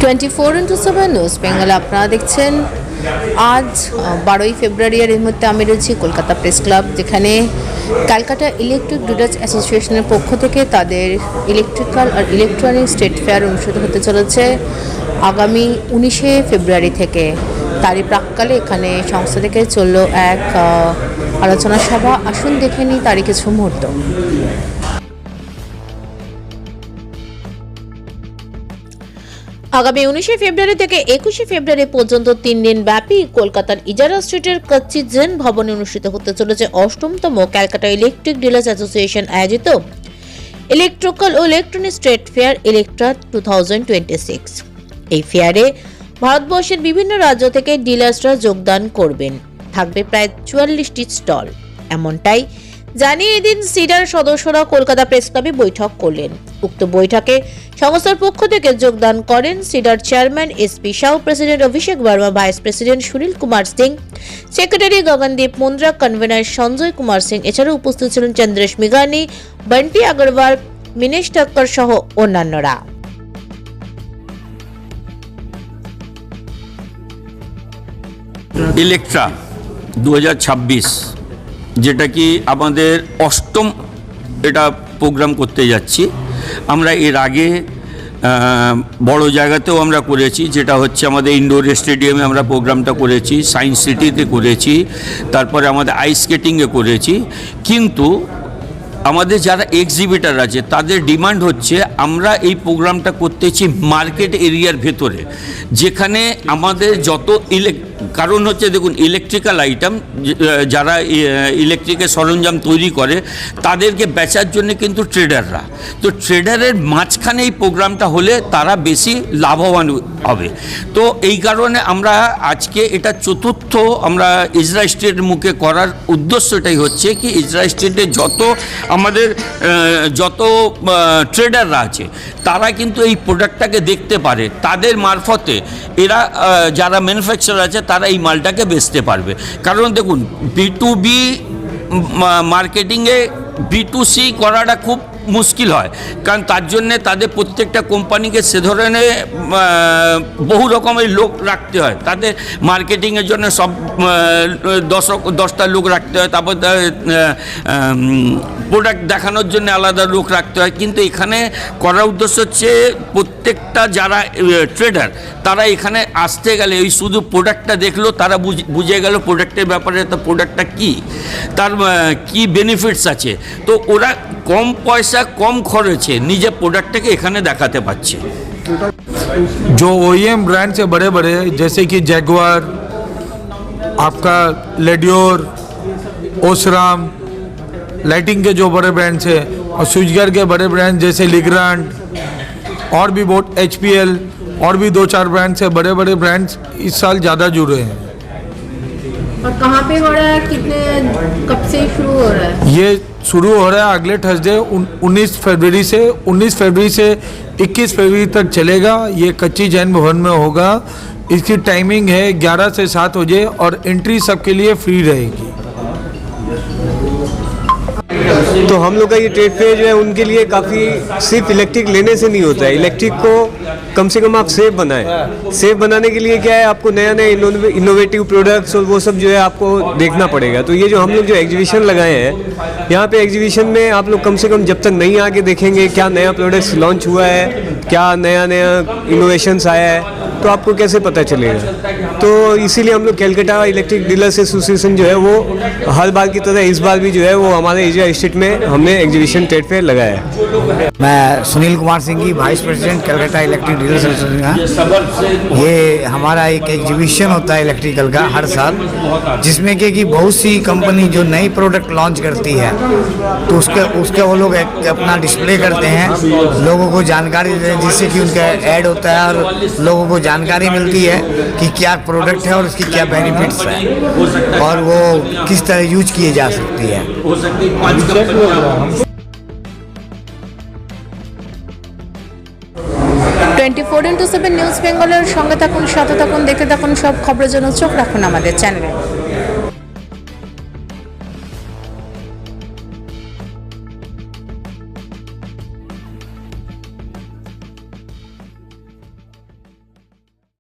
24x7 news Bengal আপনারা দেখছেন। আজ 12ই ফেব্রুয়ারি এর মুহূর্তে আমি রয়েছি কলকাতা প্রেস ক্লাব, যেখানে ক্যালকাটা ইলেকট্রিক ডিলার্স অ্যাসোসিয়েশনের পক্ষ থেকে তাদের ইলেকট্রিক্যাল আর ইলেকট্রনিক স্টেট ফেয়ার অনুষ্ঠিত হতে চলেছে আগামী 19শে ফেব্রুয়ারি থেকে। তারই প্রাক্কালে এখানে সংস্থা থেকে চলল এক আলোচনা সভা। আসুন দেখে নিই তারই কিছু মুহূর্ত। আগামী 19শে ফেব্রুয়ারি থেকে 21শে ফেব্রুয়ারি পর্যন্ত 3 দিন ব্যাপী কলকাতার ইজারা স্ট্রিটের কচ্চি জেন ভবনে অনুষ্ঠিত হতে চলেছে 8তম ক্যালকাটা ইলেকট্রিক ডিলার্স অ্যাসোসিয়েশন আয়োজিত ইলেকট্রিক্যাল ও ইলেকট্রনিক স্টেট ফেয়ার ইলেকট্রা 2026। এই ফেয়ারে ভারতবর্ষের বিভিন্ন রাজ্য থেকে ডিলার্সরা যোগদান করবেন। থাকবে প্রায় 44টি স্টল। এমনটাই জানিয়ে এদিন সিডার সদস্যরা কলকাতা প্রেস ক্লাবে বৈঠক করলেন। উক্ত বৈঠকে সংস্থার পক্ষ থেকে যোগদান করেন সিডার chairman SP Sao, president Abhishek Verma, vice president Sunil Kumar Singh, secretary Gagandeep Mundra, convener Sanjay Kumar Singh. এছাড়াও উপস্থিত ছিলেন চন্দ্রেশ মিগানি, বন্টি আগরওয়াল, মিনেশ ঠক্কর সহ অন্যান্যরা। ইলেকট্রা 2026 যেটা কি আমাদের 8ম এটা প্রোগ্রাম করতে যাচ্ছি। আমরা এর আগে বড় জায়গাতেও আমরা করেছি, যেটা হচ্ছে আমাদের ইনডোর স্টেডিয়ামে আমরা প্রোগ্রামটা করেছি, সায়েন্স সিটিতে করেছি, তারপরে আমাদের আইস স্কেটিংয়ে করেছি। কিন্তু আমাদের যারা এক্সিবিটার আছে তাদের ডিমান্ড হচ্ছে আমরা এই প্রোগ্রামটা করতেছি মার্কেট এরিয়ার ভেতরে, যেখানে আমাদের যত কারণ হচ্ছে দেখুন ইলেকট্রিক্যাল আইটেম যারা ইলেকট্রিকের সরঞ্জাম তৈরি করে তাদেরকে বেচার জন্য কিন্তু ট্রেডাররা, তো ট্রেডারের মাঝখানে এই প্রোগ্রামটা হলে তারা বেশি লাভবান হবে। তো এই কারণে আমরা আজকে এটা 4র্থ আমরা ইজরা স্টেটের মুখে করার উদ্দেশ্যটাই হচ্ছে কি ইজরা স্টেটে আমাদের যত ট্রেডাররা আছে তারা কিন্তু এই প্রোডাক্টটাকে দেখতে পারে, তাদের মারফতে এরা যারা ম্যানুফ্যাকচারার আছে তারা এই মালটাকে বেচতে পারবে। কারণ দেখুন B2B মার্কেটিংয়ে B2C করাটা খুব মুশকিল হয়, কারণ তার জন্যে তাদের প্রত্যেকটা কোম্পানিকে সে ধরনের বহু রকমের লোক রাখতে হয়। তাদের মার্কেটিংয়ের জন্য সব 10টা লোক রাখতে হয়, তারপর প্রোডাক্ট দেখানোর জন্য আলাদা লোক রাখতে হয়। কিন্তু এখানে করার উদ্দেশ্য হচ্ছে প্রত্যেকটা যারা ট্রেডার তারা এখানে আসতে গেলে ওই শুধু প্রোডাক্টটা দেখলো, তারা বুঝে গেল প্রোডাক্টের ব্যাপারে, তো প্রোডাক্টটা কী, তার কী বেনিফিটস আছে, তো ওরা কম পয়সা কম খরচে নিজের প্রোডাক্টটাকে এখানে দেখাতে পারছে। जो OEM ब्रांड से बड़े बड़े जैसे कि जैगुआर, आपका लेडियोर, ओसराम, लाइटिंग के जो बड़े ब्रांड्स हैं, और स्विचगेयर के बड़े ब्रांड जैसे लिग्रांड और भी बहुत HPL और भी 2-4 ब्रांड से बड़े बड़े ब्रांड्स इस साल ज़्यादा जुड़े हैं। और कहाँ पे हो रहा है, कितने कब से शुरू हो रहा है? ये शुरू हो रहा है अगले थर्सडे 19 फरवरी से 21 फरवरी तक चलेगा। ये कच्ची जैन भवन में होगा। इसकी टाइमिंग है 11 से 7 बजे और एंट्री सबके लिए फ्री रहेगी। तो हम लोग का ये ट्रेड फेयर जो है उनके लिए काफ़ी सिर्फ इलेक्ट्रिक लेने से नहीं होता है। इलेक्ट्रिक को कम से कम आप सेफ बनाएं। सेफ बनाने के लिए क्या है, आपको नया नया इनोवेटिव प्रोडक्ट्स और वो सब जो है आपको देखना पड़ेगा। तो ये जो हम लोग जो एग्जीबिशन लगाए हैं, यहाँ पे एग्जीबिशन में आप लोग कम से कम जब तक नहीं आके देखेंगे क्या नया प्रोडक्ट्स लॉन्च हुआ है, क्या नया नया इनोवेशंस आया है, तो आपको कैसे पता चलेगा। तो इसीलिए हम लोग कैलकाटा इलेक्ट्रिक डीलर्स एसोसिएशन जो है वो हर बार की तरह इस बार भी जो है वो हमारे इजरा स्ट्रीट में हमने एग्जीबिशन ट्रेड फेयर लगाया है। मैं सुनील कुमार सिंह की vice president Calcutta electric dealers association. ये हमारा एक एग्जीबिशन होता है इलेक्ट्रिकल का हर साल, जिसमें कि बहुत सी कंपनी जो नई प्रोडक्ट लॉन्च करती है तो उसके वो लोग अपना डिस्प्ले करते हैं, लोगों को जानकारी देते हैं, जिससे कि उनका ऐड होता है और लोगों को जानकारी मिलती है कि क्या प्रोडक्ट है और उसकी क्या बेनिफिट्स है और वो किस तरह यूज किए जा सकती है। 24x7 নিউজ বেঙ্গলের সঙ্গে থাকুন, সাথে থাকুন, দেখতে থাকুন সব খবরের জন্য চোখ রাখুন আমাদের চ্যানেলে।